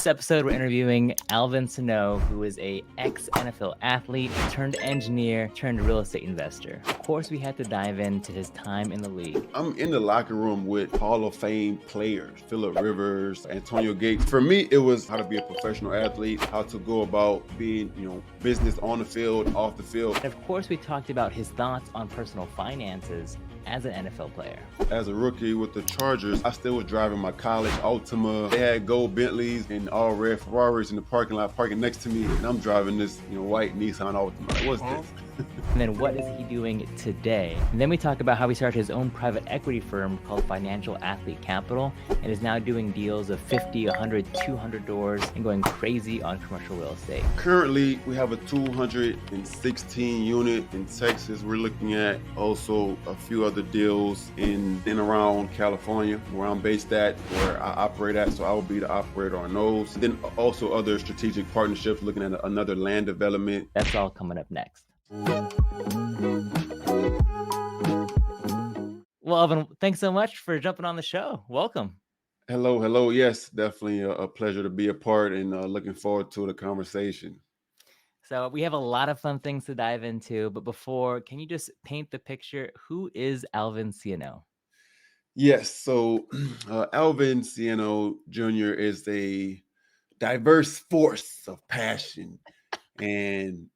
this episode, we're interviewing Alvin Scioneaux, who is a ex-NFL athlete turned engineer turned real estate investor. Of course, we had to dive into his time in the league. I'm in the locker room with Hall of Fame players, Phillip Rivers, Antonio Gates. For me, it was how to be a professional athlete, how to go about being, business on the field, off the field. And of course, we talked about his thoughts on personal finances as an NFL player. As a rookie with the Chargers, I still was driving my college Altima. They had gold Bentleys and all red Ferraris in the parking lot parking next to me, and I'm driving this, white Nissan Altima. Like, what's this? And then what is he doing today? And then we talk about how he started his own private equity firm called Financial Athlete Capital and is now doing deals of 50, 100, 200 doors and going crazy on commercial real estate. Currently, we have a 216 unit in Texas. We're looking at also a few other deals in and around California, where I'm based at, where I operate at. So I will be the operator on those. And then also other strategic partnerships, looking at another land development. That's all coming up next. Well, Alvin, thanks so much for jumping on the show. Welcome. Hello. Yes, definitely a pleasure to be a part, and looking forward to the conversation. So we have a lot of fun things to dive into, but before, can you just paint the picture? Who is Alvin Scioneaux? Yes, so Alvin Scioneaux Jr. is a diverse force of passion, and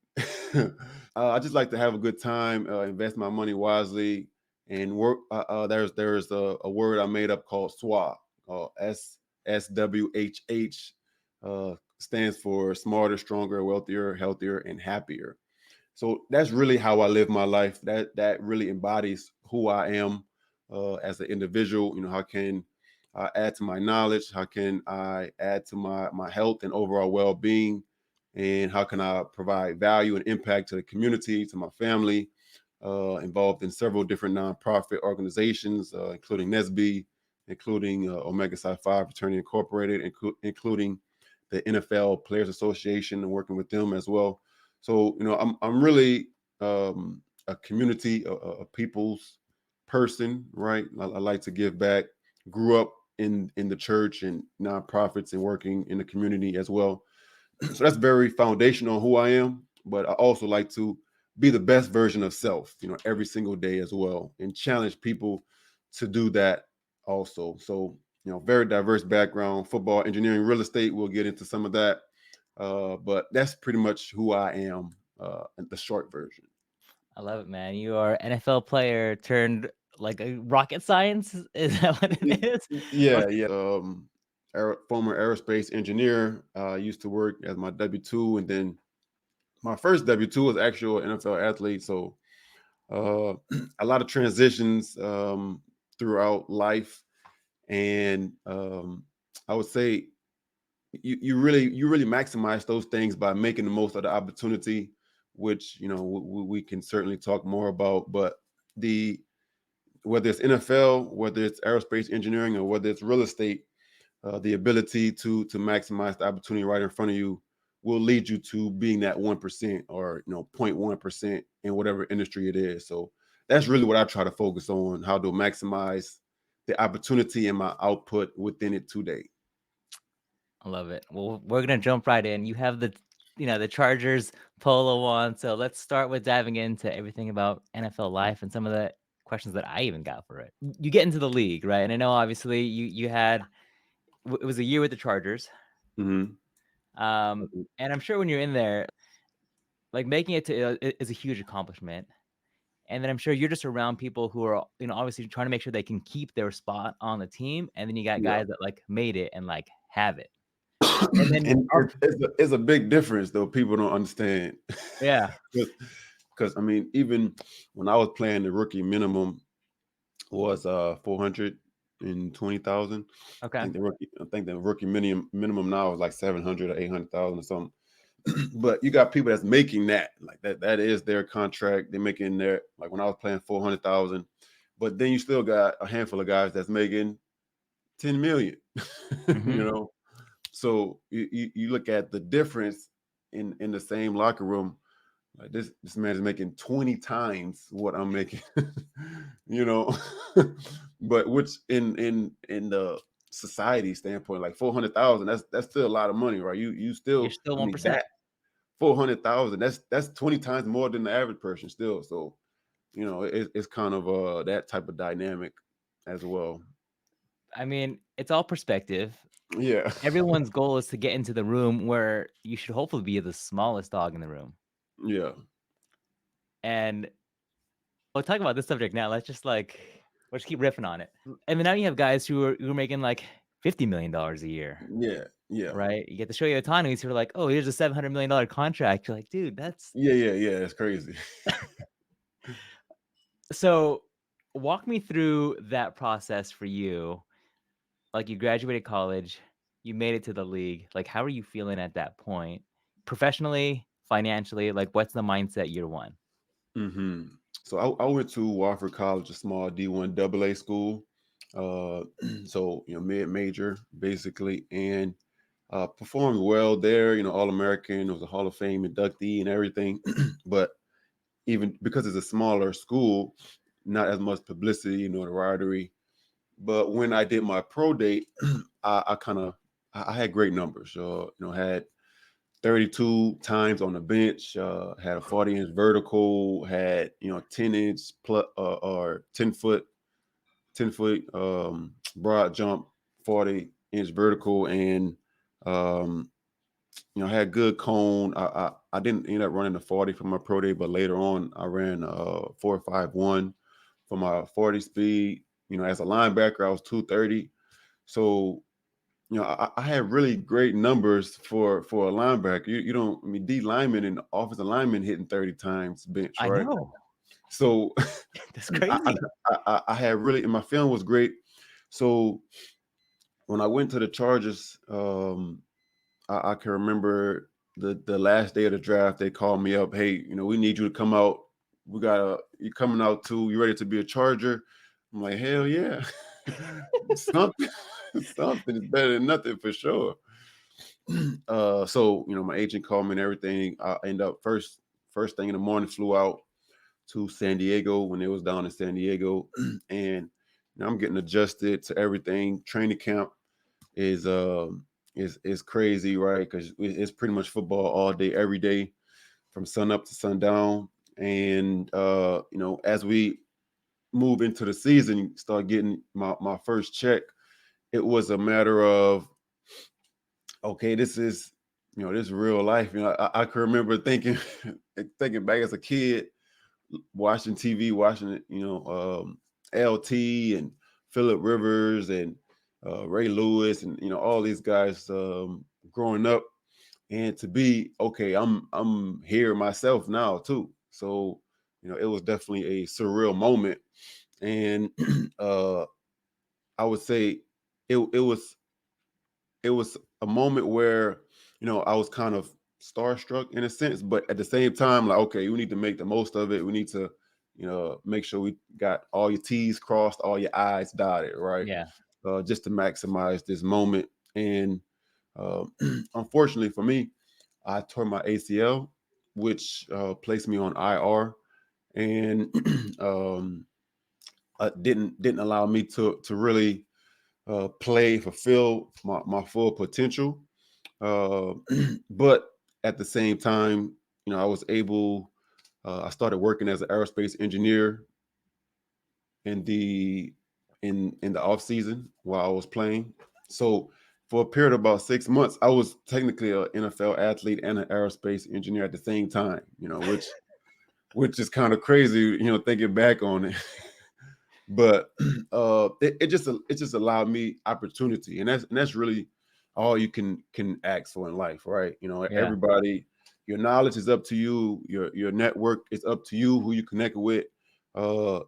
I just like to have a good time, invest my money wisely, and work. There's a word I made up called SWH, SWHH, stands for smarter, stronger, wealthier, healthier, and happier. So that's really how I live my life. That really embodies who I am as an individual. How can I add to my knowledge? How can I add to my health and overall well-being? And how can I provide value and impact to the community, to my family, involved in several different nonprofit organizations, including NSBE, including Omega Psi Phi Fraternity Incorporated, including the NFL Players Association, and working with them as well. So, I'm really a community, a people's person, right? I like to give back. Grew up in the church and nonprofits and working in the community as well. So that's very foundational on who I am. But I also like to be the best version of self, every single day as well, and challenge people to do that also. So, very diverse background: football, engineering, real estate. We'll get into some of that. But that's pretty much who I am, the short version. I love it, man. You are an NFL player turned like a rocket science. Is that what it is? Yeah. Former aerospace engineer. Used to work as my W-2, and then my first W-2 was actually an NFL athlete. So a lot of transitions throughout life, and I would say you really maximize those things by making the most of the opportunity, which we can certainly talk more about. But whether it's NFL, whether it's aerospace engineering, or whether it's real estate, the ability to maximize the opportunity right in front of you will lead you to being that 1% or 0.1% in whatever industry it is. So that's really what I try to focus on: how to maximize the opportunity and my output within it today. I love it. Well, we're gonna jump right in. You have the Chargers polo on. So let's start with diving into everything about NFL life and some of the questions that I even got for it. You get into the league, right? And I know obviously you had it was a year with the Chargers. Mm-hmm. And I'm sure when you're in there, like making it to is a huge accomplishment. And then I'm sure you're just around people who are, obviously trying to make sure they can keep their spot on the team. And then you got Yeah. guys that like made it and like have it. And then, And it's a big difference, though. People don't understand. yeah. Because I mean, even when I was playing, the rookie minimum was 420,000. Okay. I think the rookie minimum now is like 700 or 800,000 or something. But you got people that's making that, like that is their contract. They're making their, like when I was playing, 400,000. But then you still got a handful of guys that's making 10 million. Mm-hmm. So you look at the difference in the same locker room. Like this man is making 20 times what I'm making, you know. But which in the society standpoint, like 400,000, that's still a lot of money, right? You You're still, still I mean, 1%. that 400,000, that's 20 times more than the average person still. So, it's kind of that type of dynamic as well. I mean, it's all perspective. Yeah. Everyone's goal is to get into the room where you should hopefully be the smallest dog in the room. Yeah. And we'll talk about this subject now. Let's keep riffing on it. And then now you have guys who are making like $50 million a year, Yeah. Yeah. right? You get to show your autonomies who are like, oh, here's a $700 million contract. You're like, dude, that's Yeah. Yeah. Yeah. It's crazy. so. Walk me through that process for you. Like you graduated college, you made it to the league. Like, how are you feeling at that point? Professionally, financially, like what's the mindset year one? hmm So I went to Wofford College, a small D1 AA school. Uh, so mid major basically, and performed well there. All American, was a Hall of Fame inductee and everything. But even because it's a smaller school, not as much publicity, notoriety. But when I did my pro date, I kind of I had great numbers. Had 32 times on the bench, had a 40-inch vertical, had 10-inch plus or 10 foot broad jump, 40-inch vertical, and um, had good cone. I didn't end up running the 40 for my pro day, but later on I ran 4.51 for my 40 speed. As a linebacker, I was 230. So I had really great numbers for a linebacker. You don't, I mean, D lineman and offensive lineman hitting 30 times bench, I right? know. So That's I, I, crazy. I had really, and my film was great. So when I went to the Chargers, I can remember the last day of the draft. They called me up. Hey, we need you to come out. You coming out too? You ready to be a Charger? I'm like, hell yeah, something, something is better than nothing for sure. So my agent called me and everything. I end up first thing in the morning, flew out to San Diego when it was down in San Diego, and I'm getting adjusted to everything. Training camp is crazy, right? Because it's pretty much football all day, every day, from sun up to sundown. And as we move into the season, start getting my first check. It was a matter of, okay, this is real life. I can remember thinking thinking back as a kid, watching TV, watching it, LT and Phillip Rivers and Ray Lewis and all these guys growing up, and to be okay, I'm here myself now too. So it was definitely a surreal moment, and uh, I would say it was a moment where I was kind of starstruck in a sense, but at the same time, like, okay, we need to make the most of it. We need to make sure we got all your T's crossed, all your I's dotted, right? Yeah. Just to maximize this moment. And uh, unfortunately for me, I tore my ACL, which placed me on IR, and didn't allow me to really fulfill my full potential. Uh, but at the same time, I was able. I started working as an aerospace engineer in the off season while I was playing. So for a period of about 6 months, I was technically an NFL athlete and an aerospace engineer at the same time. Which is kind of crazy, thinking back on it. But it just allowed me opportunity, and that's really all you can ask for in life, right? Yeah. Everybody, your knowledge is up to you, your network is up to you, who you connect with. To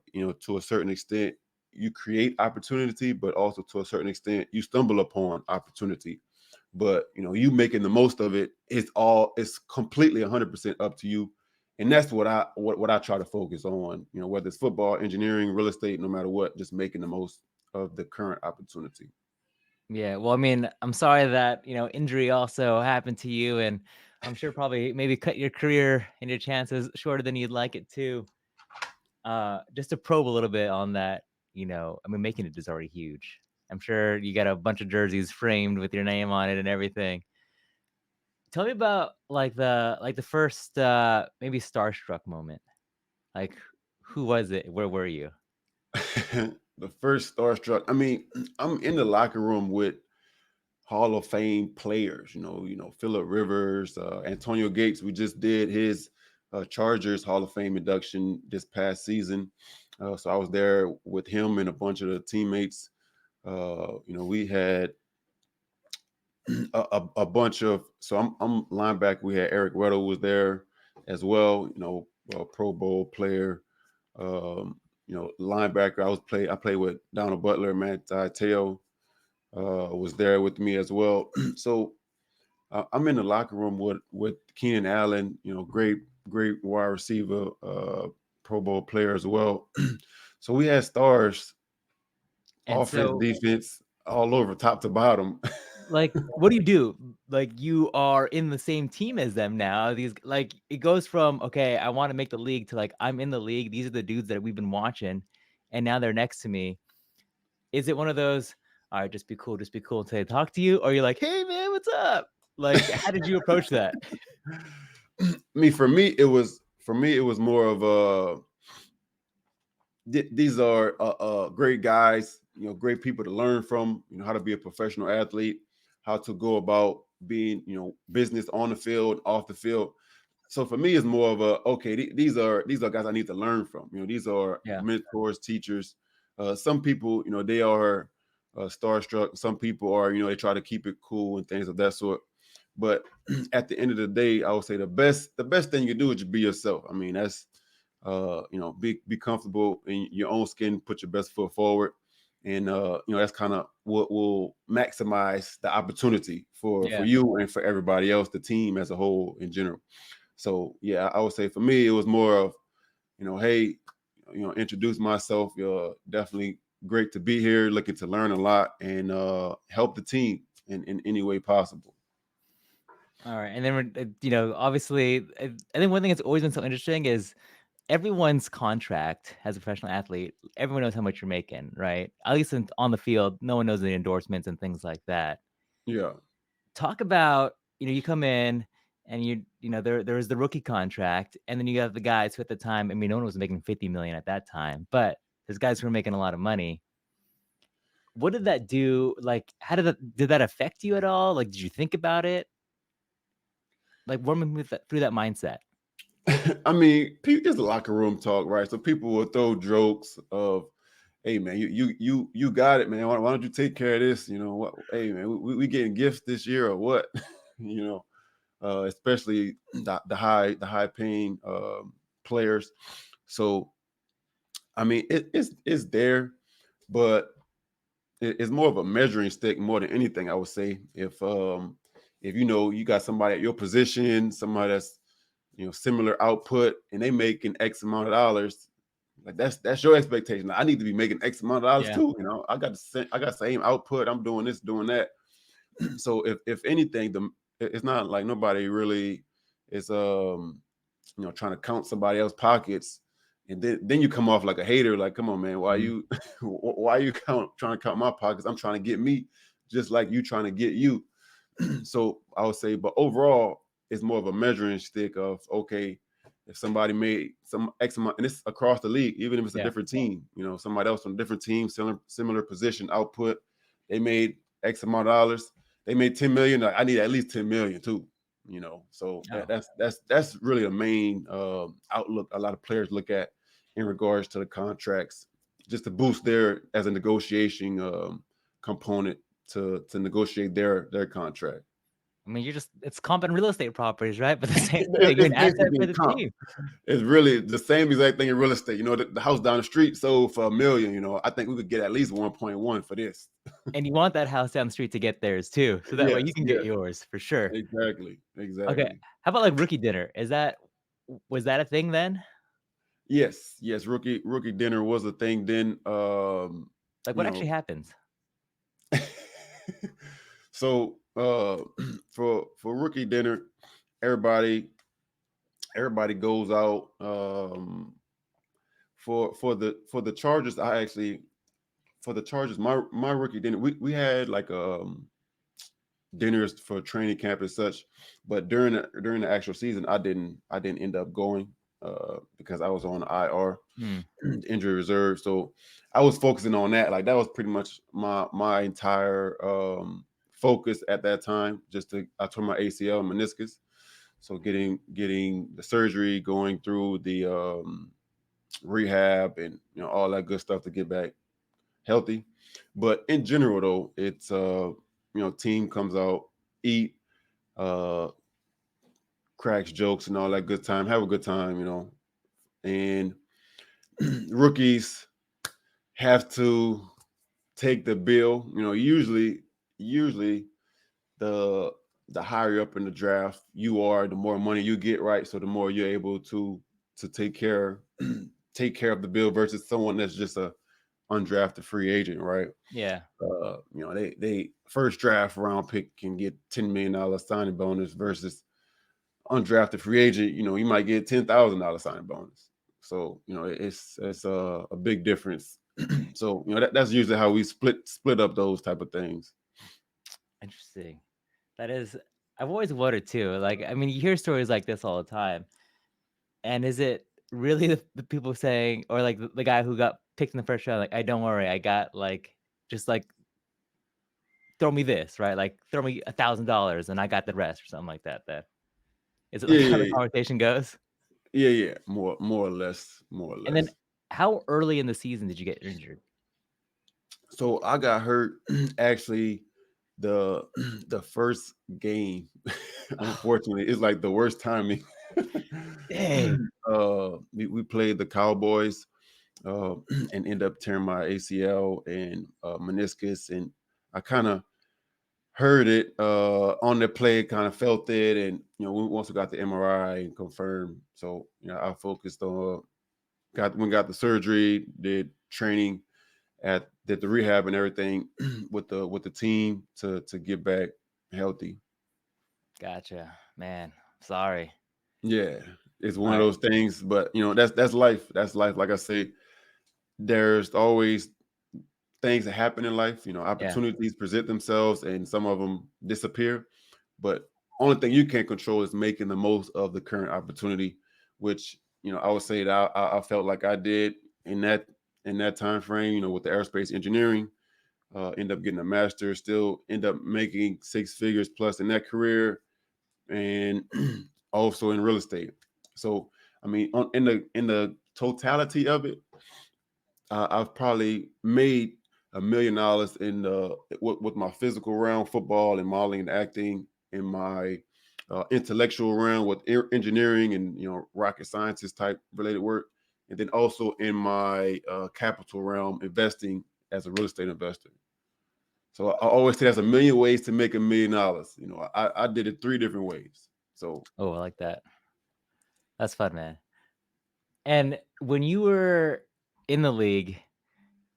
a certain extent you create opportunity, but also to a certain extent you stumble upon opportunity. But you making the most of it, it's completely 100% up to you. And that's what I try to focus on, whether it's football, engineering, real estate, no matter what, just making the most of the current opportunity. Yeah. Well, I mean, I'm sorry that, injury also happened to you. And I'm sure probably maybe cut your career and your chances shorter than you'd like it to. Just to probe a little bit on that, I mean, making it is already huge. I'm sure you got a bunch of jerseys framed with your name on it and everything. Tell me about like the first maybe starstruck moment. Like who was it? Where were you? The first starstruck. I mean, I'm in the locker room with Hall of Fame players. Phillip Rivers, Antonio Gates. We just did his Chargers Hall of Fame induction this past season, so I was there with him and a bunch of the teammates. We had a bunch of. So I'm linebacker. We had Eric Weddle was there as well. A Pro Bowl player. Linebacker. I played with Donald Butler, Manti Te'o was there with me as well. So I'm in the locker room with Keenan Allen. Great wide receiver, Pro Bowl player as well. So we had stars, And offense, so defense, all over, top to bottom. like what do you do? Like you are in the same team as them now. These like it goes from okay, I want to make the league to like I'm in the league. These are the dudes that we've been watching, and now they're next to me. Is it one of those, all right, just be cool until they talk to you? Or you're like, hey man, what's up? Like, how did you approach that? For me, it was more of a these are great guys, great people to learn from, how to be a professional athlete, how to go about being, business on the field, off the field. So for me, it's more of a, okay, these are guys I need to learn from. These are Yeah. mentors, teachers. Some people, they are starstruck. Some people are, they try to keep it cool and things of that sort. But at the end of the day, I would say the best thing you do is just be yourself. I mean, that's be comfortable in your own skin, put your best foot forward, and that's kind of what will maximize the opportunity for Yeah. you and for everybody else, the team as a whole in general. So yeah, I would say for me, it was more of, hey, introduce myself. You're definitely great to be here, looking to learn a lot and help the team in any way possible. All right. And then, obviously, I think one thing that's always been so interesting is everyone's contract as a professional athlete, everyone knows how much you're making, right? At least on the field, no one knows the endorsements and things like that. Yeah. Talk about, you come in and there's the rookie contract, and then you have the guys who at the time, I mean, no one was making 50 million at that time, but there's guys who are making a lot of money. What did that do? Like, how did that affect you at all? Like, did you think about it? Like, walk me through that mindset. I mean, there's a locker room talk, right? So people will throw jokes of, "Hey, man, you got it, man. Why don't you take care of this? What? Hey, man, we getting gifts this year or what? you know, especially the high paying players. So I mean, it's there, but it's more of a measuring stick more than anything. I would say if you got somebody at your position, somebody that's similar output, and they making X amount of dollars, like that's your expectation. I need to be making X amount of dollars Yeah. too. I got same output. I'm doing this, doing that. So if anything, it's not like nobody really is trying to count somebody else's pockets, and then you come off like a hater. Like, come on, man, why Mhm. you why you trying to count my pockets? I'm trying to get me, just like you trying to get you. So I would say, but overall, it's more of a measuring stick of, okay, if somebody made some X amount, and it's across the league, even if it's a Yeah. different team, somebody else on a different team, similar position output, they made X amount of dollars, they made 10 million. Like, I need at least 10 million too. So Oh. that's really a main outlook a lot of players look at in regards to the contracts, just to boost their as a negotiation component to negotiate their contract. I mean, it's comp and real estate properties, right? But the same thing, you're It's an asset for basically the comp. team. It's really the same exact thing in real estate. The house down the street sold for 1 million. I think we could get at least 1.1 for this. And you want that house down the street to get theirs too, so that way Yes, you can get yes, yours for sure. exactly, Okay, exactly. how about, like, rookie dinner? Was that a thing then? Yes, yes. Rookie dinner was a thing then. Like, You what actually know, happens? so for rookie dinner, everybody everybody goes out. For the Chargers, I actually for the Chargers, my rookie dinner, we had like dinners for training camp and such, but during the actual season, I didn't end up going because I was on IR, Hmm. injury reserve. So I was focusing on that. Like that was pretty much my entire focus at that time. I tore my ACL and meniscus, so getting the surgery, going through the rehab, and all that good stuff to get back healthy. But in general, though, it's team comes out, eat, uh, cracks jokes and all that good time, have a good time, and rookies have to take the bill. Usually the the higher up in the draft you are, the more money you get, right? So the more you're able to take care take care of the bill versus someone that's just a undrafted free agent, right? Yeah. They first draft round pick can get $10 million signing bonus versus undrafted free agent. You might get $10,000 signing bonus. So it's a big difference. So that's usually how we split up those type of things. Interesting. That is, I've always wondered too. Like, I mean, you hear stories like this all the time. And is it really the people saying, or like the guy who got picked in the first round, like, I don't worry, I got like, just like, throw me this, right? Like, throw me $1,000 and I got the rest or something like that. That is it Yeah, like how the yeah, conversation goes? yeah, yeah. More or less, more or And then less. how early in the season did you get injured? So I got hurt actually the the first game. Unfortunately, it's like the worst timing. Dang. We played the Cowboys and end up tearing my ACL and meniscus, and I kind of heard it on the play, kind of felt it, and we also got the MRI and confirmed. So I focused on got the surgery, did training did the rehab and everything with the team to get back healthy. Gotcha. Man, sorry. Yeah, it's one of Alright. those things, but that's life. That's life. Like I say, there's always things that happen in life. Yeah. Opportunities present themselves, and some of them disappear. But only thing you can control is making the most of the current opportunity, which I would say that I felt like I did in that time frame. With the aerospace engineering, end up getting a master, still end up making six figures plus in that career, and also in real estate. So I mean, in the totality of it, I've probably made $1 million in with my physical realm, football and modeling and acting, in my intellectual realm with engineering and rocket sciences type related work, and then also in my capital realm, investing as a real estate investor. So I always say there's a million ways to make $1 million. I did it three different ways. So Oh, I like that. That's fun, man. And when you were in the league,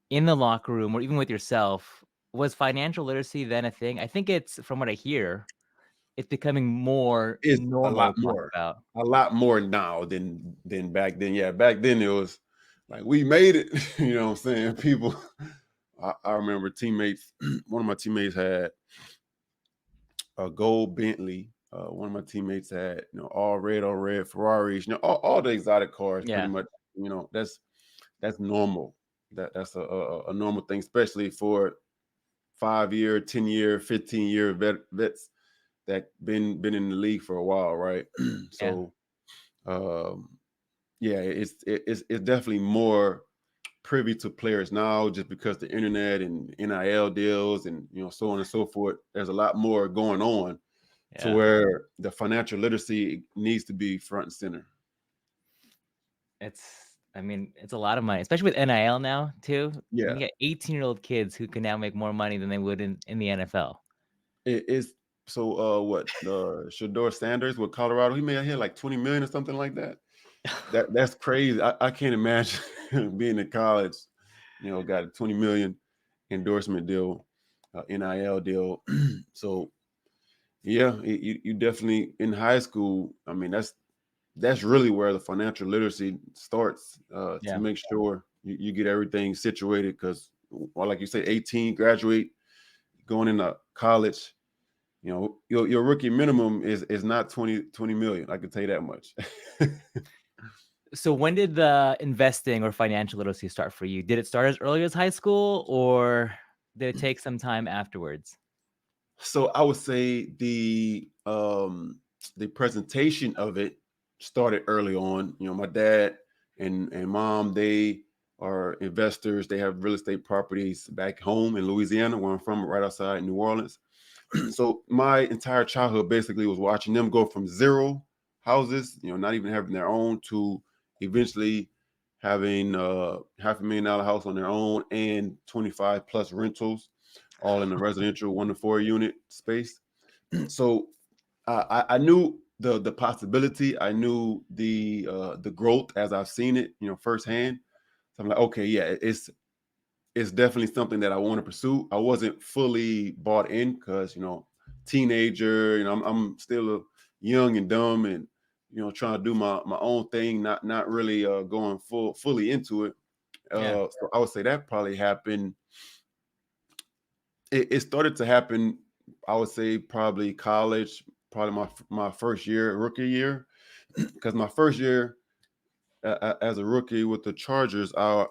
in the locker room, or even with yourself, was financial literacy then a thing? I think it's, from what I hear, it's becoming more it's normal to talk about. a lot more now than back then. Yeah, back then it was like we made it. You know what I'm saying? People, I remember teammates. One of my teammates had a gold Bentley. One of my teammates had all red Ferraris. All the exotic cars. Pretty Yeah, much. That's normal. That's a normal thing, especially for 5 year, 10 year, 15 year vets that been in the league for a while, right? yeah, So um, yeah, it's definitely more privy to players now, just because the internet and NIL deals and so on and so forth. There's a lot more going on to yeah. where the financial literacy needs to be front and center. I mean, it's a lot of money, especially with NIL now too. I mean, Yeah, you got 18-year-old kids who can now make more money than they would in the NFL. it is. So what Shador Sanders with Colorado, he may have hit like 20 million or something like that. That's crazy. I can't imagine being in college, got a 20 million endorsement deal, NIL deal. So yeah, you definitely in high school. I mean, that's really where the financial literacy starts, to Yeah, make sure you get everything situated. Because or like you say, 18, graduate, going into college. Your rookie minimum is not 20 million. I can tell you that much. So when did the investing or financial literacy start for you? Did it start as early as high school, or did it take some time afterwards? So I would say the presentation of it started early on. My dad and mom, they are investors. They have real estate properties back home in Louisiana, where I'm from, right outside New Orleans. So my entire childhood basically was watching them go from zero houses, not even having their own, to eventually having $500,000 house on their own and 25 plus rentals, all in the residential 1 to 4 unit space. So I knew the possibility. I knew the growth as I've seen it, firsthand. So I'm like, okay, yeah, it's definitely something that I want to pursue. I wasn't fully bought in because, teenager, I'm still young and dumb, and trying to do my own thing, not really going fully into it. Yeah. So I would say that probably happened. It started to happen. I would say probably college, probably my first year, rookie year, because my first year as a rookie with the Chargers, I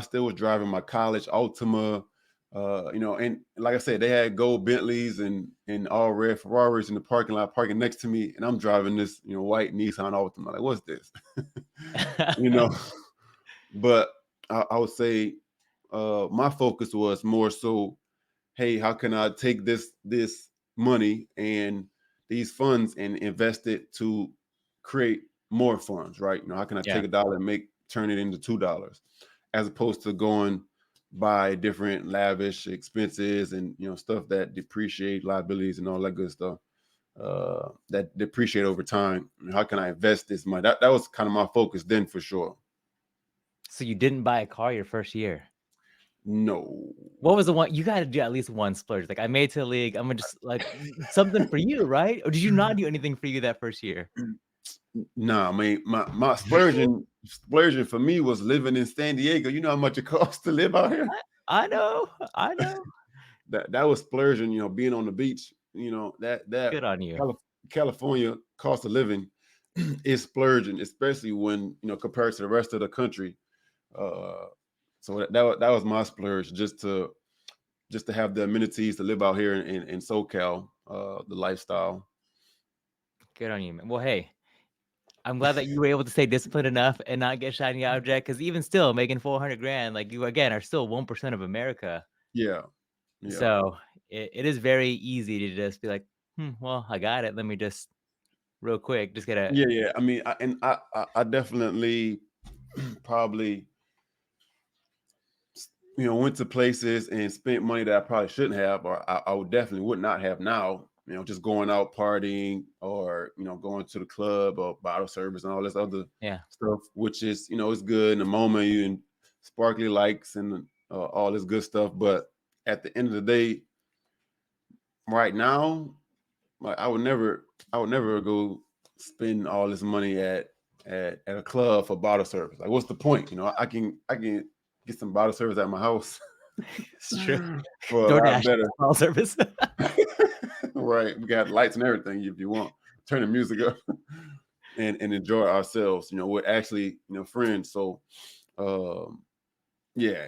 still was driving my college Altima, and like I said, they had gold Bentleys and all red Ferraris in the parking lot, parking next to me, and I'm driving this white Nissan Altima. Like, what's this? you know, but I would say my focus was more so, hey, how can I take this money and these funds and invest it to create more funds, right? How can I Yeah. take $1 and turn it into $2, as opposed to going buy different lavish expenses and stuff that depreciate, liabilities and all that good stuff that depreciate over time. How can I invest this money? That was kind of my focus then, for sure. So you didn't buy a car your first year. No. What was the one you gotta do at least one splurge? Like, I made to the league, I'm gonna just like something for you, right? Or did you not do anything for you that first year? Nah, I mean, my splurging for me was living in San Diego. You know how much it costs to live out here? I know, I know. That was splurging, being on the beach, that Good on you. California cost of living is splurging, especially when, compared to the rest of the country. Uh, so that was my splurge, just to have the amenities to live out here in SoCal, the lifestyle. Good on you, man. Well, hey, I'm glad that you were able to stay disciplined enough and not get shiny object. Because even still making 400 grand, like, you again are still 1% of America. Yeah, yeah, So it is very easy to just be like, well, I got it. Let me just real quick, just get a yeah. I mean, I definitely probably went to places and spent money that I probably shouldn't have, or I would definitely would not have now. Just going out partying, or going to the club or bottle service and all this other yeah. stuff, which is it's good in the moment, you and sparkly lights and all this good stuff. But at the end of the day, right now, like I would never go spend all this money at a club for bottle service. Like, what's the point? I can get some bottle service at my house It's true. for a lot DoorDash better. call service. Right. We got lights and everything if you want. Turn the music up and enjoy ourselves, with actually, friends. So yeah.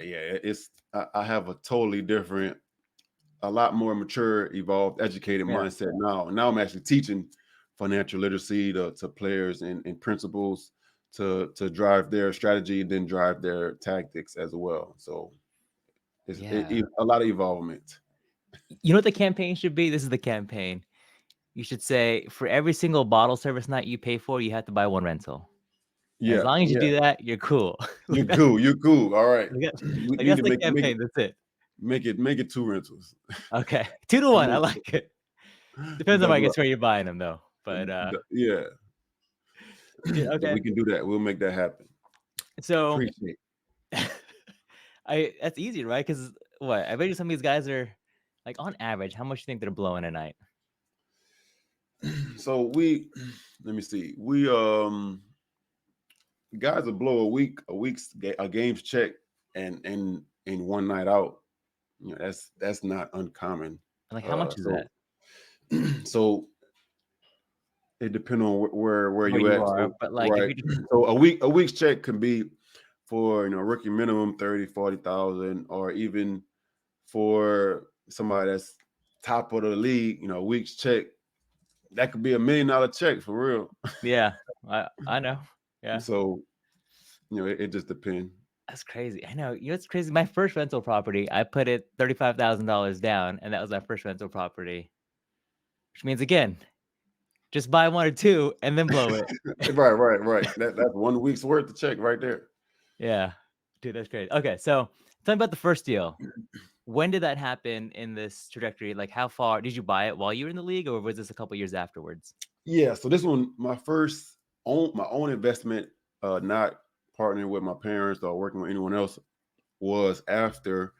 I have a totally different, a lot more mature, evolved, educated Yeah. mindset now. And now I'm actually teaching financial literacy to players and principals to drive their strategy, then drive their tactics as well. So Yeah. a lot of evolvement. You know what the campaign should be? This is the campaign. You should say, "For every single bottle service night you pay for, you have to buy one rental." As Yeah, long as you yeah. do that, you're cool. Like You're cool. You're cool. All right. like that We like, need that's to the make campaign, that's it. make it two rentals. Okay. 2 to Two 1, I rentals. like it. Depends on, I Double guess, up. where you're buying them, though, but, Yeah. yeah, Yeah, okay. we can do that. We'll make that happen. So, Appreciate. I that's easy, right? Because what? I bet you some of these guys are like, on average, how much you think they're blowing a night? So let me see. We guys will blow a game's check and in one night out. That's not uncommon. And, like, how much is So that? so it depends on where Where you you at. are, So but, like, if right. you just So a week's check can be for rookie minimum 30, 40,000, or even for somebody that's top of the league, a week's check that could be $1 million check for real. yeah, I know. Yeah. So it just depends. That's crazy. I know. You know, it's crazy. My first rental property, I put it $35,000 down, and that was my first rental property, which means, again, just buy 1 or 2 and then blow it. Right. That's 1 week's worth of check right there. Yeah. Dude, that's crazy. Okay, so tell me about the first deal. When did that happen in this trajectory? Like, how far did you buy it while you were in the league, or was this a couple years afterwards? Yeah, so this one, my own investment, not partnering with my parents or working with anyone else, was after.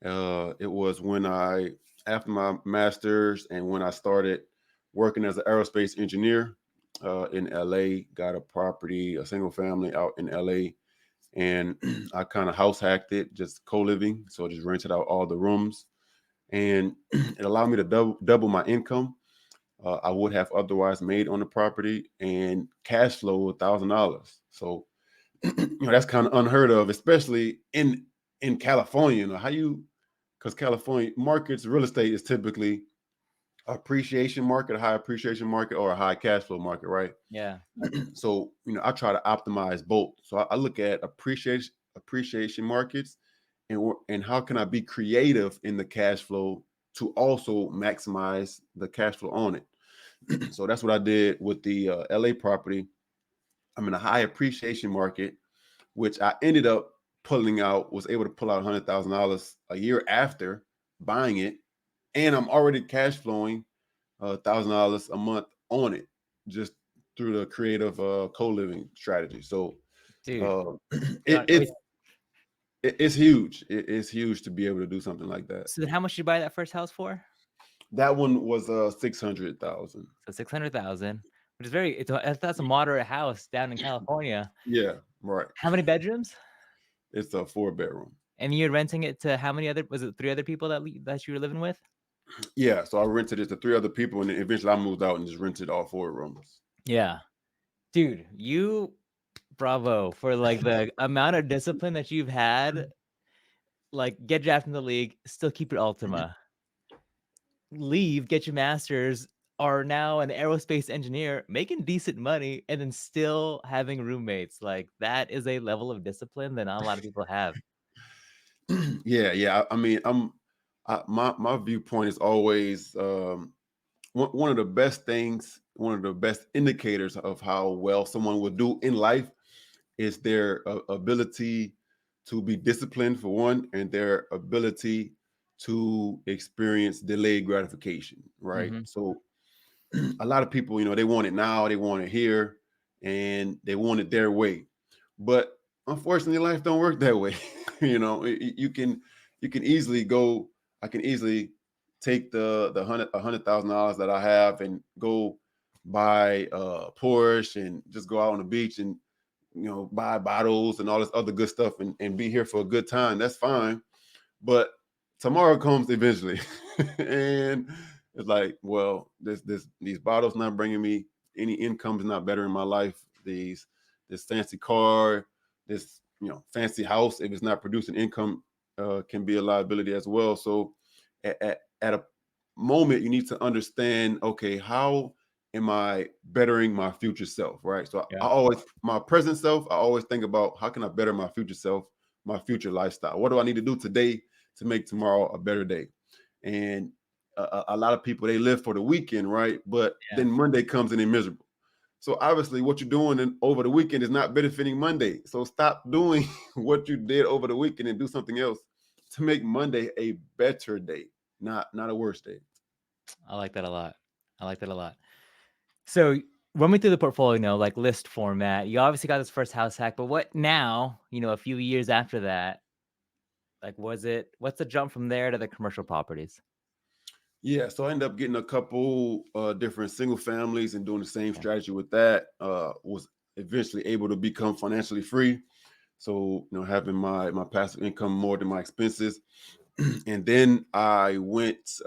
It was when I after my master's and when I started working as an aerospace engineer in LA. Got a property, a single family out in LA, and I kind of house hacked it, just co-living. So I just rented out all the rooms, and it allowed me to double my income I would have otherwise made on the property, and cash flow $1,000. So that's kind of unheard of, especially in California. How you because California markets, real estate is typically appreciation market, a high appreciation market, or a high cash flow market, right? Yeah. So I try to optimize both. So I look at appreciation markets, and how can I be creative in the cash flow to also maximize the cash flow on it. So that's what I did with the LA property. I'm in a high appreciation market, which I ended up was able to pull out $100,000 a year after buying it, and I'm already cash flowing $1,000 a month on it, just through the creative co-living strategy. So Dude. uh, Wait, it, it's it's huge. It's huge to be able to do something like that. so then how much did you buy that first house for? That one was 600,000. So 600,000, which is that's a moderate house down in California. Yeah, right. How many bedrooms? It's a 4 bedroom. And you're renting it to how many other was it 3 other people that you were living with? Yeah, so I rented it to 3 other people, and then eventually I moved out and just rented all 4 rooms. Yeah. Dude, bravo for, like, the amount of discipline that you've had, like, get drafted in the league, still keep your Ultima, leave, get your master's, are now an aerospace engineer, making decent money, and then still having roommates. Like, that is a level of discipline that not a lot of people have. Yeah. I mean, my viewpoint is always one of the best things, one of the best indicators of how well someone will do in life is their ability to be disciplined for one, and their ability to experience delayed gratification. Right. Mhm. So a lot of people, they want it now, they want it here, and they want it their way. But unfortunately, life don't work that way. You can easily go. I can easily take the $100,000 that I have and go buy a Porsche and just go out on the beach and buy bottles and all this other good stuff and be here for a good time. That's fine. But tomorrow comes eventually, and it's like, well, these bottles not bringing me any income, is not better in my life. This fancy car, this fancy house, if it's not producing income, can be a liability as well. So at a moment, you need to understand, okay, how am I bettering my future self, right? So I Yeah. always, my present self, I always think about how can I better my future self, my future lifestyle. What do I need to do today to make tomorrow a better day? And a lot of people, they live for the weekend, right? But Yeah. then Monday comes and they're miserable. So obviously, what you're doing over the weekend is not benefiting Monday. So stop doing what you did over the weekend and do something else to make Monday a better day, not a worse day. I like that a lot. I like that a lot. So, run me through the portfolio now, like, list format. You obviously got this first house hack, but what now, a few years after that, like, what's the jump from there to the commercial properties? Yeah, so I ended up getting a couple different single families and doing the same Yeah. strategy with that. Was eventually able to become financially free. So, having my passive income more than my expenses. And then I went,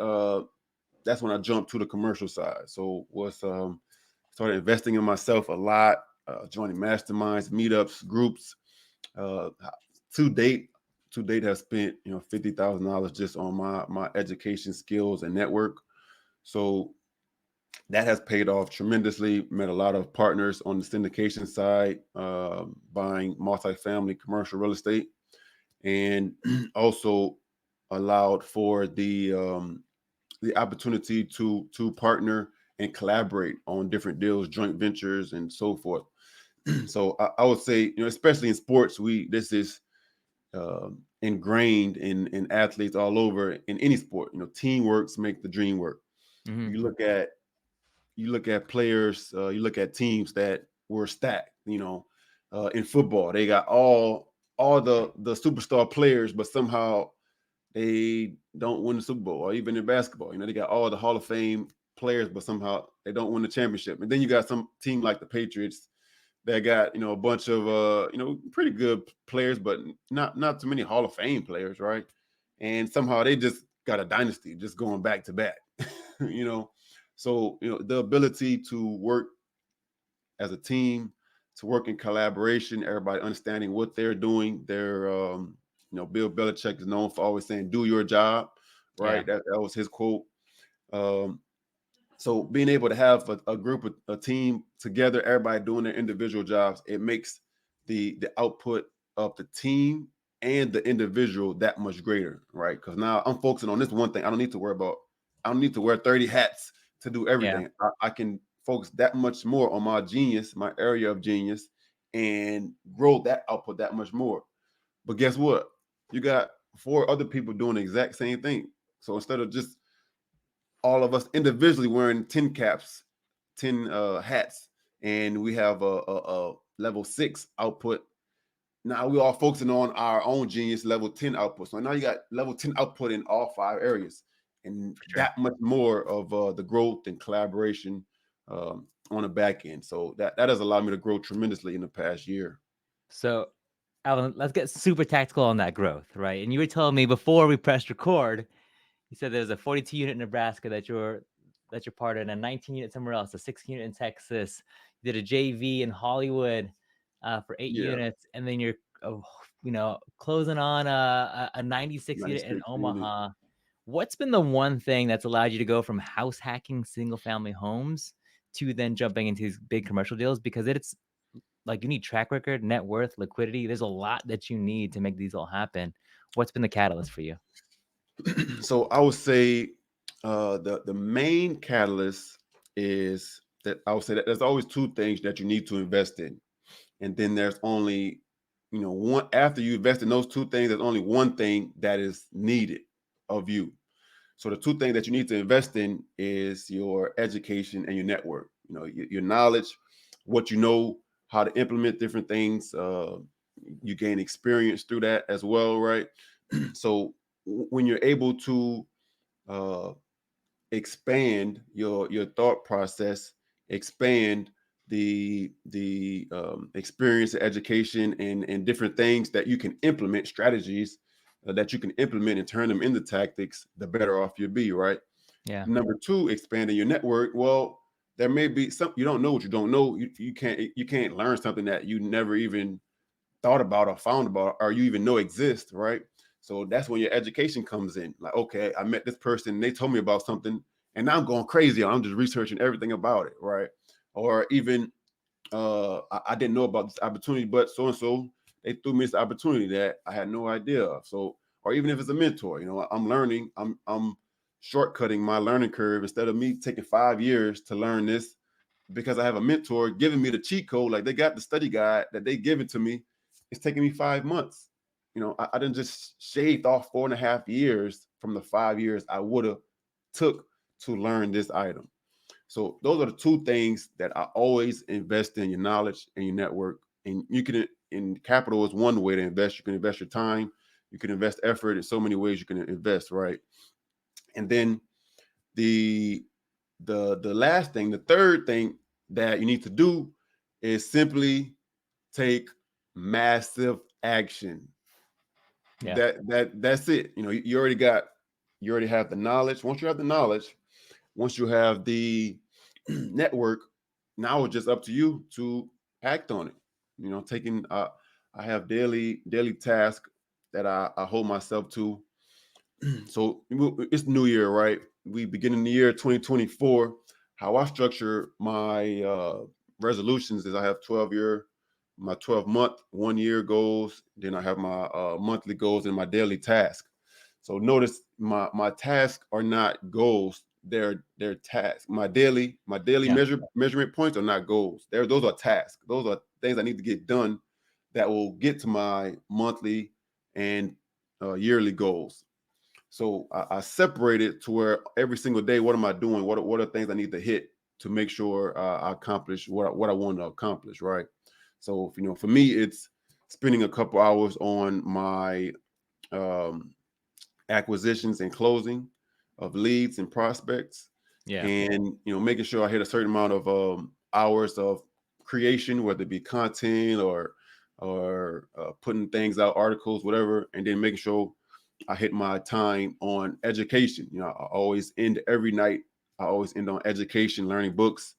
that's when I jumped to the commercial side. So was started investing in myself a lot, joining masterminds, meetups, groups. Uh, to date, has spent $50,000 just on my education, skills, and network. So that has paid off tremendously. Met a lot of partners on the syndication side, buying multifamily commercial real estate, and also allowed for the opportunity to partner and collaborate on different deals, joint ventures, and so forth. So I would say, especially in sports, this is ingrained in athletes all over in any sport. Teamworks make the dream work. Mhm. You look at players, you look at teams that were stacked. In football, they got all the superstar players, but somehow they don't win the Super Bowl. Or even in basketball, they got all the Hall of Fame players, but somehow they don't win the championship. And then you got some team like the Patriots that got a bunch of pretty good players, but not too many Hall of Fame players, right? And somehow they just got a dynasty, just going back to back. you know, so the ability to work as a team, to work in collaboration, everybody understanding what they're doing. Bill Belichick is known for always saying, "Do your job," Yeah. right? That was his quote. Um, so being able to have a group, a team together, everybody doing their individual jobs, it makes the output of the team and the individual that much greater, right? Because now I'm focusing on this one thing. I don't need to wear 30 hats to do Yeah. everything. I can focus that much more on my genius, my area of genius, and grow that output that much more. But guess what? You got four other people doing the exact same thing. So instead of just all of us individually wearing 10 caps, 10 hats, and we have a level 6 output. Now we all focusing on our own genius level 10 output. So now you got level 10 output in all 5 areas, and For sure. that much more of the growth and collaboration on the back end. So that has allowed me to grow tremendously in the past year. So, Alvin, let's get super tactical on that growth, right? And you were telling me before we pressed record, you said there's a 42 unit in Nebraska that you're part of, and a 19 unit somewhere else, a 16 unit in Texas. You did a JV in Hollywood for 8 units, and then you're closing on a 96 unit in 96 unit. Omaha. What's been the one thing that's allowed you to go from house hacking single family homes to then jumping into these big commercial deals? Because it's like you need track record, net worth, liquidity. There's a lot that you need to make these all happen. What's been the catalyst for you? So I would say the main catalyst is that I would say that there's always two things that you need to invest in, and then there's only one after you invest in those two things. There's only one thing that is needed of you. So the two things that you need to invest in is your education and your network. Your knowledge, what you know, how to implement different things. You gain experience through that as well, right? So when you're able to uh, expand your thought process, expand the experience, education, and different things that you can implement, strategies that you can implement and turn them into tactics, the better off you'll be, right? Yeah. Number two, expanding your network. Well, there may be some you don't know what you don't know. You can't learn something that you never even thought about or found about or you even know exists, right? So that's when your education comes in. Like, okay, I met this person, they told me about something, and now I'm going crazy. I'm just researching everything about it, right? Or even I didn't know about this opportunity, but so and so they threw me this opportunity that I had no idea of. So, or even if it's a mentor, I'm learning, I'm shortcutting my learning curve instead of me taking 5 years to learn this because I have a mentor giving me the cheat code. Like they got the study guide that they give it to me. It's taking me 5 months. I didn't just shaved off 4.5 years from the 5 years I would have took to learn this item. So those are the two things that I always invest in: your knowledge and your network. And you can in capital is one way to invest. You can invest your time, you can invest effort in so many ways you can invest, right? And then the the last thing, the third thing that you need to do is simply take massive action. Yeah. That's it. You already have the knowledge. Once you have the knowledge, once you have the network, now it's just up to you to act on it. Taking I have daily tasks that I hold myself to. So it's New Year, right? We begin in the year 2024. How I structure my resolutions is I have my 12-month 1 year goals. Then I have my monthly goals and my daily task. So notice my tasks are not goals. They're tasks. My daily Yeah. measurement points are not goals. Those are tasks. Those are things I need to get done that will get to my monthly and yearly goals. So I separate it to where every single day, what am I doing? What are things I need to hit to make sure I accomplish what I want to accomplish, right? So for me, it's spending a couple hours on my um, acquisitions and closing of leads and prospects, Yeah. and making sure I hit a certain amount of hours of creation, whether it be content or putting things out, articles, whatever, and then making sure I hit my time on education. I always end every night. I always end on education, learning books,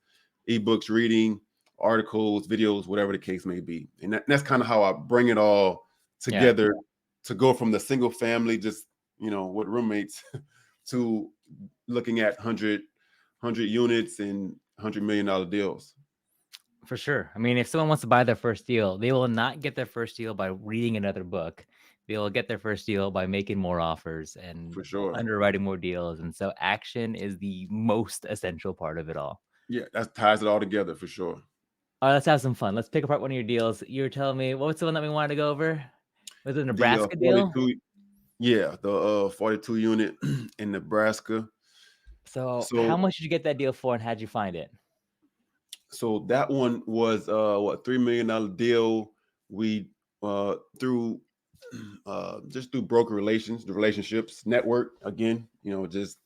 ebooks, reading articles, videos, whatever the case may be. And that's kind of how I bring it all Yeah. together to go from the single family, just with roommates, to looking at 100 units and $100 million deals. For sure. I mean, if someone wants to buy their first deal, they will not get their first deal by reading another book. They will get their first deal by making more offers and For sure. underwriting more deals. And so action is the most essential part of it all. Yeah, that ties it all together for sure. All right, let's have some fun. Let's pick apart one of your deals. You were telling me what was the one that we wanted to go over? Was it a The Nebraska deal? 42, yeah, the 42 unit in Nebraska. So how So much did you get that deal for and how'd you find it? so that one was what, $3 million deal. We through just through broker relations, the relationships network again, just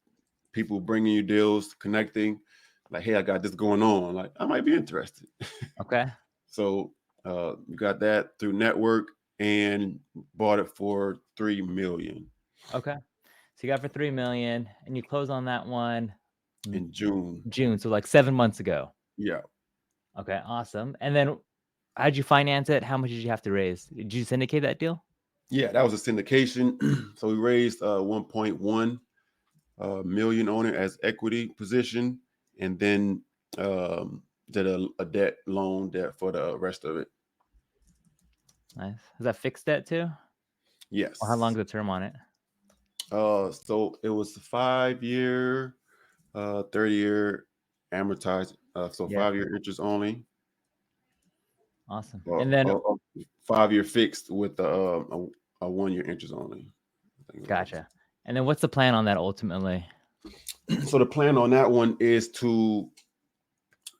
people bringing you deals, connecting, like, hey, I got this going on, like I might be interested. Okay. So you got that through network and bought it for 3 million Okay. So you got for 3 million and you closed on that one in June. June. So like 7 months ago. Yeah. Okay, awesome. And then how'd you finance it? How much did you have to raise? Did you syndicate that deal? Yeah, that was a syndication. So we raised 1.1 million on it as equity position, and then did a debt loan debt for the rest of it. Nice. Is that fixed debt too? Or how long Yes. is the term on it? So it was 5 year, 30 year amortized. So Yeah, 5 year interest only, awesome. or, And then or, or 5 year fixed with a 1 year interest only, I think it was. gotcha. And then what's the plan on that ultimately? So the plan on that one is to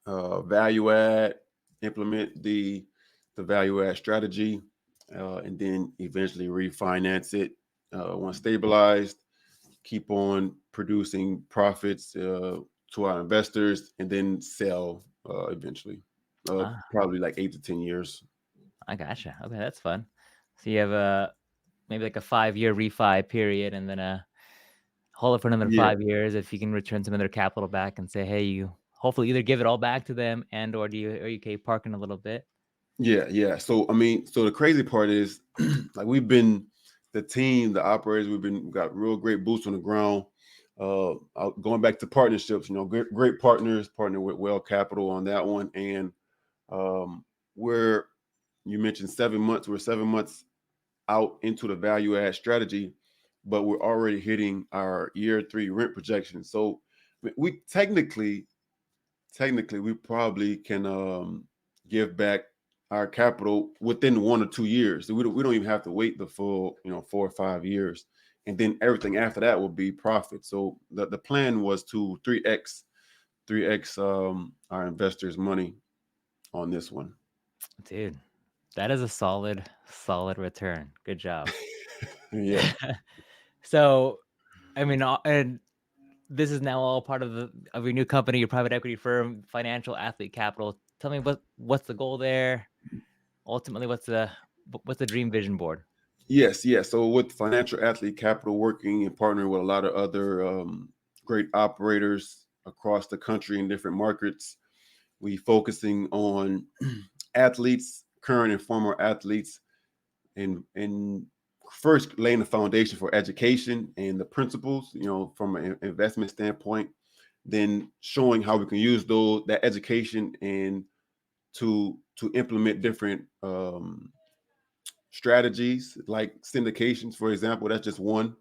value add, implement the value add strategy, and then eventually refinance it once stabilized. Keep on producing profits to our investors, and then sell eventually. Ah, Probably like 8 to 10 years. I gotcha. Okay, that's fun. So you have a maybe like a 5-year refi period and then hold it for another Yeah, 5 years if you can return some of their capital back and say, hey, you hopefully either give it all back to them and or do you are you okay parking a little bit? yeah. So I mean, so the crazy part is, like, we've been the team, the operators. We got real great boots on the ground. Going back to partnerships, great partners, partner with Well Capital on that one, and where you mentioned 7 months. We're 7 months out into the value add strategy, but we're already hitting our year 3 rent projections. So we technically we probably can give back our capital within 1 or 2 years. So we don't even have to wait the full 4 or 5 years, and then everything after that will be profit. So the plan was to 3x our investors money on this one. Dude, that is a solid return. Good job. Yeah. So, I mean, and this is now all part of your new company, your private equity firm, Financial Athlete Capital. Tell me what's the goal there? Ultimately, what's the What's the Dream Vision Board? Yes, yes. So with Financial Athlete Capital, working and partnering with a lot of other great operators across the country in different markets, we focusing on athletes, current and former athletes, and first laying the foundation for education and the principles, from an investment standpoint, then showing how we can use that education and to implement different strategies like syndications, for example. That's just one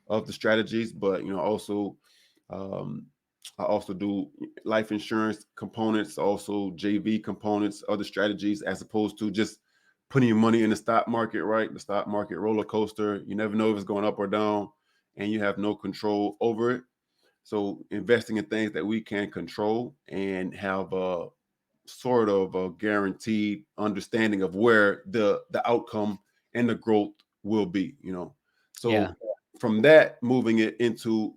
of the strategies, but also um, I also do life insurance components, also JV components, other strategies, as opposed to just putting your money in the stock market, right? The stock market roller coaster. You never know if it's going up or down, and you have no control over it. So investing in things that we can control and have sort of a guaranteed understanding of where the outcome and the growth will be. Yeah. So from that, moving it into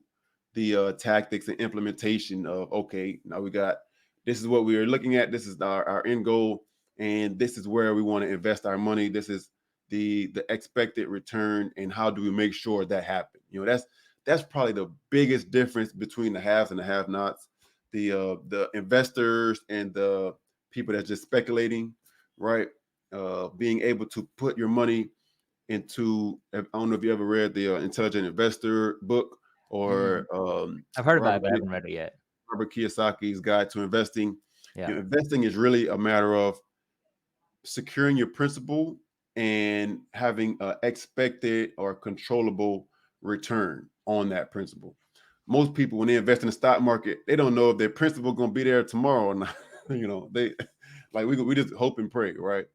the tactics and implementation of, okay, now we got, this is what we are looking at, this is our end goal, and this is where we want to invest our money, this is the expected return, and how do we make sure that happens. That's probably the biggest difference between the haves and the have nots. The investors and the people that's just speculating, right? Being able to put your money into, I don't know if you ever read the Intelligent Investor book, Mm. or I've heard about it, but I haven't read it yet. Robert Kiyosaki's Guide to Investing. Yeah. Investing is really a matter of securing your principal and having an expected or controllable return on that principal. Most people, when they invest in the stock market, they don't know if their principal going to be there tomorrow or not. They like, we just hope and pray, right?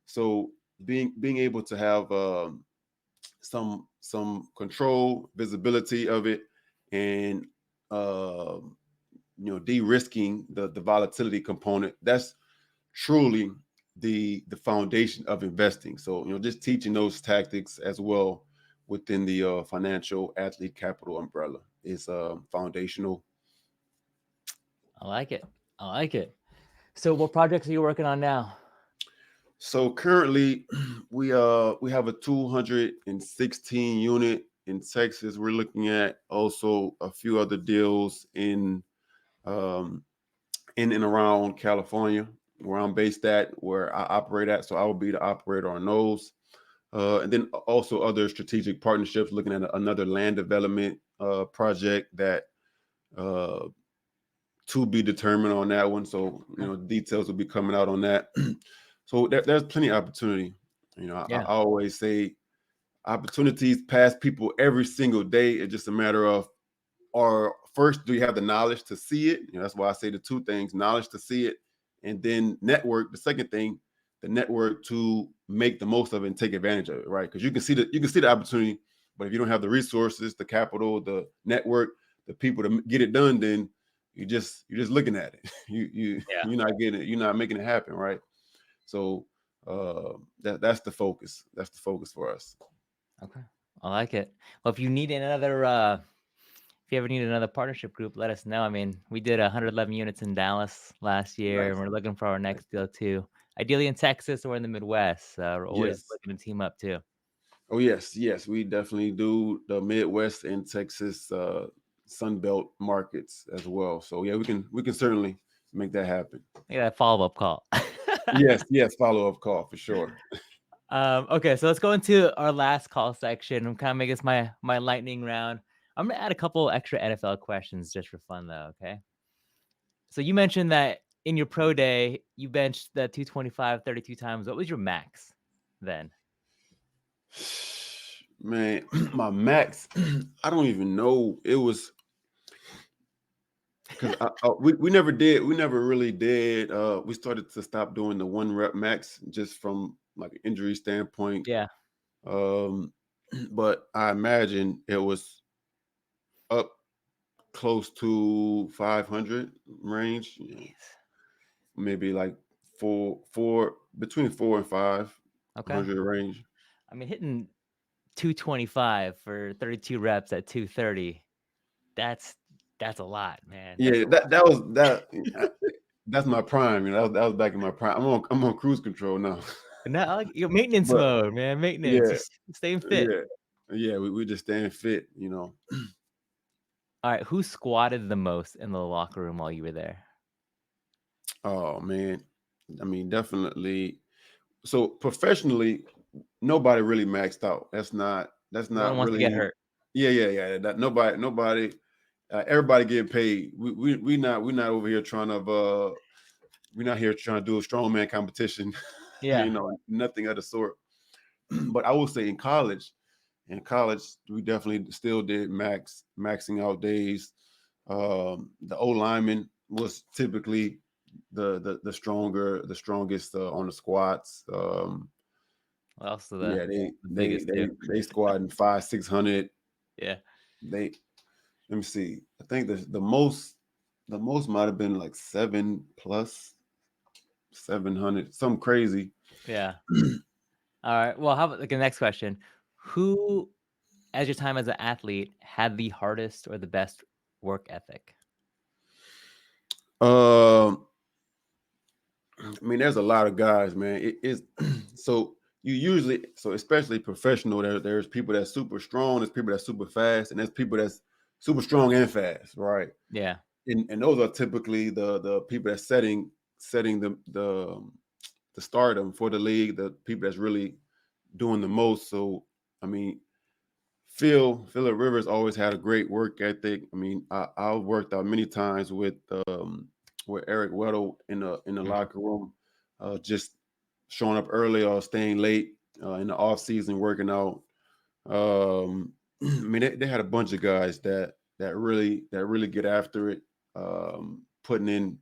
So being able to have some control, visibility of it, and uh, de-risking the volatility component. That's truly the foundation of investing. So just teaching those tactics as well within the financial athlete capital umbrella is foundational. I like it. I like it. So, what projects are you working on now? So currently, we have a 216 unit in Texas. We're looking at also a few other deals um, in and around California, where I'm based at, where I operate at. So I will be the operator on those. And then also other strategic partnerships, looking at another land development project that uh, to be determined on that one. So, Okay. details will be coming out on that. So there's plenty of opportunity. I Yeah. always say opportunities pass people every single day. It's just a matter of, or first, do you have the knowledge to see it? That's why I say the two things: knowledge to see it, and then network. The second thing, the network to make the most of it and take advantage of it, right? Because you can see the opportunity, but if you don't have the resources, the capital, the network, the people to get it done, then you're just looking at it. Yeah. You're not getting it. You're not making it happen, right? So that's the focus. That's the focus for us. Okay. I like it. Well, if you need another, if you ever need another partnership group, let us know. I mean, we did 111 units in Dallas last year, and Nice. we're looking for our Nice. next deal too. Ideally in Texas or in the Midwest. We're always Yes. looking to team up too. Oh yes, yes, we definitely do the Midwest and Texas Sun Belt markets as well. So yeah, we can certainly make that happen. Make that follow up call. Yes, yes, follow up call for sure. Okay, so let's go into our last call section. I'm kind of make this my lightning round. I'm gonna add a couple extra NFL questions just for fun though. Okay. So you mentioned that in your pro day you benched the 225 32 times. What was your max then? Man, my max, I don't even know. It was because we never really did. We started to stop doing the one rep max just from like an injury standpoint. Yeah. Um, but I imagine it was up close to 500 range, Jeez. maybe like four between 4 and 500 Okay. range. I mean, hitting 225 for 32 reps at 230. That's that's a lot, man. That's Yeah, a that was that. That's my prime. That was back in my prime. I'm on cruise control now. No, I like your maintenance But mode, man. Maintenance. yeah, Just staying fit. yeah, yeah. We just staying fit, you know. All right, who squatted the most in the locker room while you were there? Oh man, I mean, definitely. So professionally, nobody really maxed out. That's No one not wants to get really. hurt. Yeah, yeah, yeah. That nobody. Everybody getting paid. We not over here trying to. We're not here trying to do a strongman competition. Yeah. Nothing of the sort. But I will say in college, we definitely still did maxing out days. The O lineman was typically the strongest on the squats. Also Yeah, the biggest too. they squatting 500, 600. Yeah. They let me see. I think the most might have been like 700, something crazy. Yeah. All right. Well, how about like the next question? Who, as your time as an athlete, had the hardest or the best work ethic? Um, I mean, there's a lot of guys, man. It is so you usually so especially professional. There's people that's super strong. There's people that's super fast, and there's people that's super strong and fast, right? Yeah. And those are typically the people that's setting the stardom for the league. The people that's really doing the most. So I mean, Phillip Rivers always had a great work ethic. I mean, I worked out many times with Eric Weddle in the Mhm. locker room, just showing up early or staying late in the off season working out. I mean, they had a bunch of guys that really get after it, putting in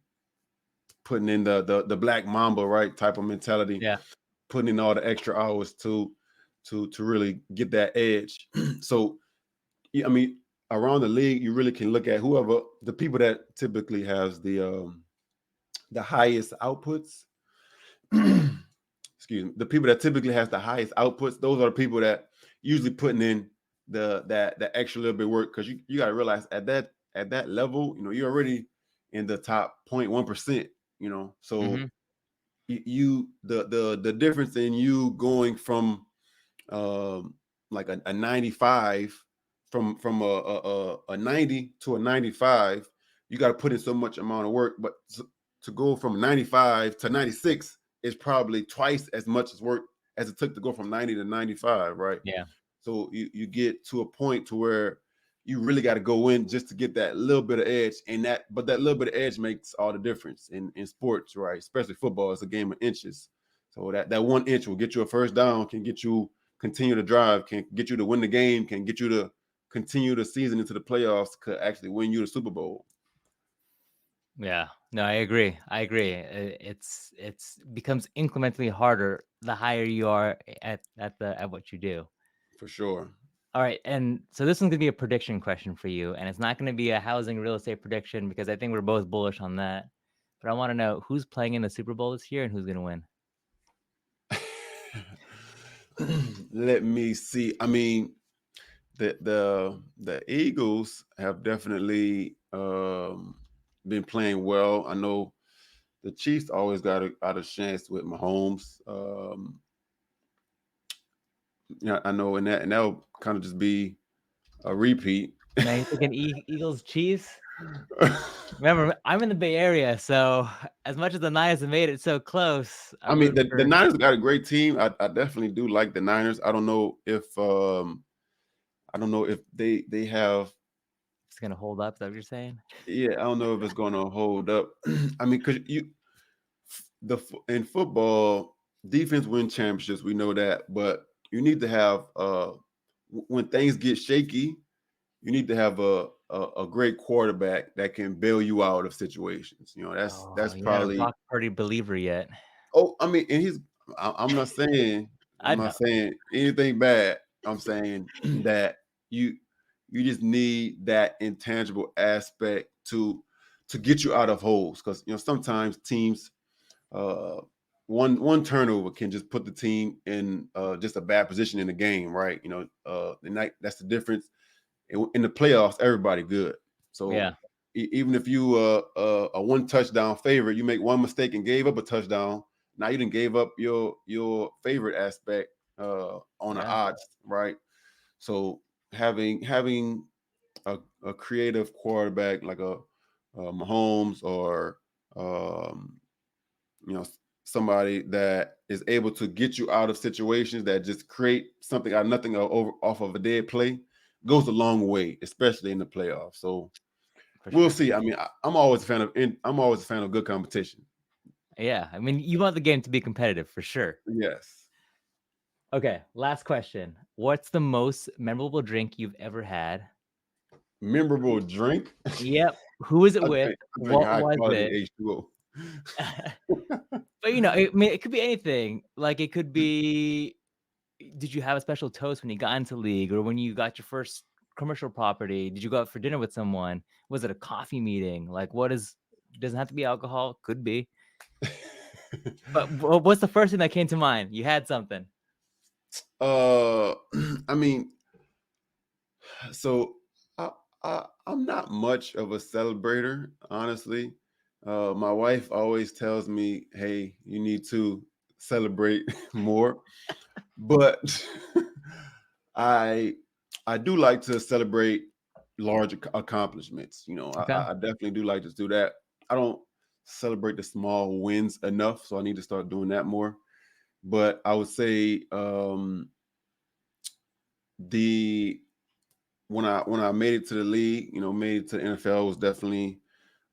the black mamba right type of mentality, Yeah. putting in all the extra hours to really get that edge. So yeah, I mean, around the league, you really can look at whoever the people that typically has the highest outputs. Excuse me, the people that typically has the highest outputs. Those are the people that usually putting in the extra little bit of work because you got to realize at that level, you're already in the top 0.1%. So Mhm. the difference in you going from like a 95 from a 90 to a 95, you got to put in so much amount of work. But to go from 95 to 96 is probably twice as much as work as it took to go from 90 to 95, right? Yeah. So you get to a point to where you really got to go in just to get that little bit of edge, but that little bit of edge makes all the difference in sports, right? Especially football, it's a game of inches. So that 1 inch will get you a first down, can get you continue to drive, can get you to win the game, can get you to continue the season into the playoffs, could actually win you the Super Bowl. Yeah. No, I agree. I agree. It's becomes incrementally harder the higher you are at what you do. For sure. All right, and so this one's gonna be a prediction question for you, and it's not gonna be a housing real estate prediction because I think we're both bullish on that. But I want to know who's playing in the Super Bowl this year and who's gonna win. Let me see. I mean, the Eagles have definitely been playing well. I know the Chiefs always got a chance with Mahomes. Yeah, I know, and that'll kind of just be a repeat. Man, you thinking Eagles Chiefs? Remember, I'm in the Bay Area, so as much as the Niners have made it so close, I I mean, root the for Niners got a great team. I definitely do like the Niners. I don't know if they have. it's gonna hold up. Is that what you're saying? Yeah, I don't know if it's going to hold up. I mean, because in football, defense win championships. We know that, but you need to have when things get shaky, you need to have a great quarterback that can bail you out of situations. That's Oh, that's you're not a probably. Brock Purdy believer yet. Oh, I mean, and I'm not saying I know. anything bad. I'm saying that you you just need that intangible aspect to get you out of holes because sometimes teams uh one turnover can just put the team in just a bad position in the game, right? That's the difference. In the playoffs, everybody good. So Yeah. even if you a one touchdown favorite, you make one mistake and gave up a touchdown. Now you didn't gave up your favorite aspect on the Yeah, odds, right? So having a creative quarterback like a Mahomes or um, you know somebody that is able to get you out of situations that just create something out of nothing off of a dead play goes a long way, especially in the playoffs. So for we'll sure. see. I mean, I'm always a fan of I'm always a fan of good competition. Yeah, I mean, you want the game to be competitive for sure. Yes. Okay, last question. What's the most memorable drink you've ever had? Memorable drink. Yep. Who was it with? I drink What high was quality it? H2O. But, I mean, it could be anything. Like, it could be did you have a special toast when you got into league or when you got your first commercial property? Did you go out for dinner with someone? Was it a coffee meeting? Like, what is doesn't have to be alcohol, could be. But what's the first thing that came to mind? You had something. uh, I mean, so I, I'm not much of a celebrator, honestly. My wife always tells me, "Hey, you need to celebrate more," but I I do like to celebrate large accomplishments. You know, Okay. I definitely do like to do that. I don't celebrate the small wins enough, so I need to start doing that more. But I would say the when I made it to the league, you know, made it to the NFL was definitely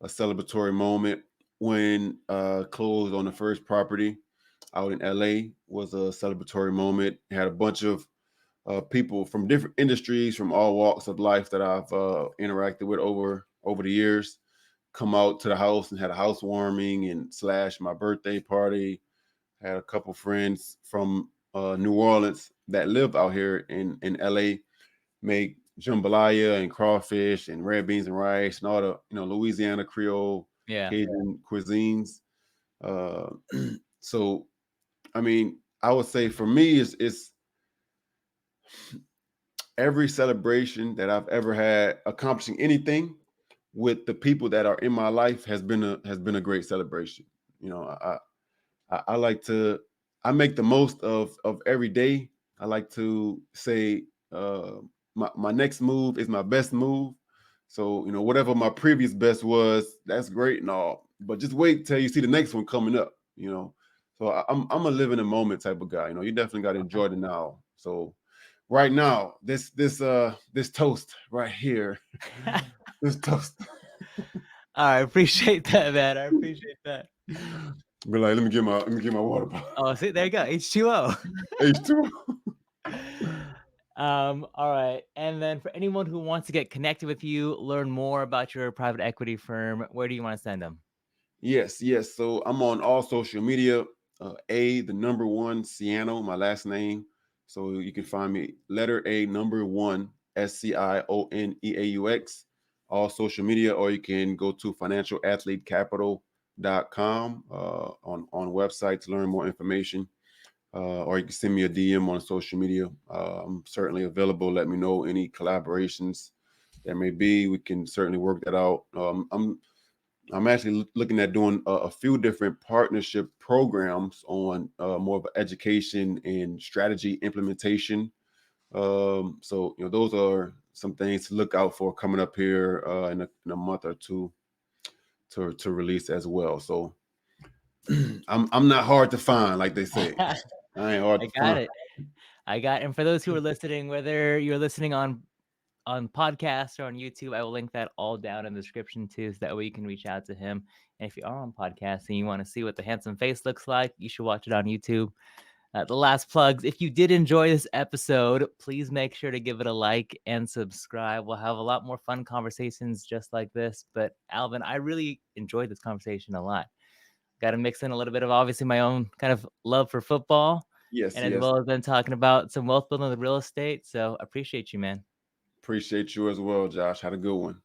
a celebratory moment. When closed on the first property out in LA was a celebratory moment. It had a bunch of people from different industries, from all walks of life that I've interacted with over the years, come out to the house and had a housewarming and slash my birthday party. Had a couple friends from New Orleans that live out here in LA make jambalaya and crawfish and red beans and rice and all the Louisiana Creole Yeah. Cajun cuisines. Uh, so I mean, I would say for me, it's every celebration that I've ever had accomplishing anything with the people that are in my life has been a great celebration. You know, I like to I make the most of every day. I like to say my next move is my best move. So you know whatever my previous best was, that's great and all, but just wait till you see the next one coming up. You know, so I'm a live in a moment type of guy. You know, you definitely got to Okay. enjoy the now. So right now, this toast right here, this toast. I appreciate that, man. I appreciate that. Be like, let me get my water bottle. Oh, see, there you go. H2O. H2O. All right. And then for anyone who wants to get connected with you, learn more about your private equity firm, where do you want to send them? Yes, yes. So I'm on all social media. The number one Sciano, my last name. So you can find me letter A number one SCIONEAUX, all social media, or you can go to financialathletecapital.com on website to learn more information. Or you can send me a DM on social media. I'm certainly available. Let me know any collaborations there may be. We can certainly work that out. I'm actually looking at doing a few different partnership programs on more of an education and strategy implementation. So you know, those are some things to look out for coming up here in a month or two to release as well. So I'm not hard to find, like they say. I ain't hard I to got find. it. And for those who are listening, whether you're listening on podcast or on YouTube, I will link that all down in the description too, so that way you can reach out to him. And if you are on podcast and you want to see what the handsome face looks like, you should watch it on YouTube. The last plugs. If you did enjoy this episode, please make sure to give it a like and subscribe. We'll have a lot more fun conversations just like this. But Alvin, I really enjoyed this conversation a lot. Got to mix in a little bit of obviously my own kind of love for football, Yes, and as yes. well as been talking about some wealth building with real estate. So appreciate you, man. Appreciate you as well, Josh. Had a good one.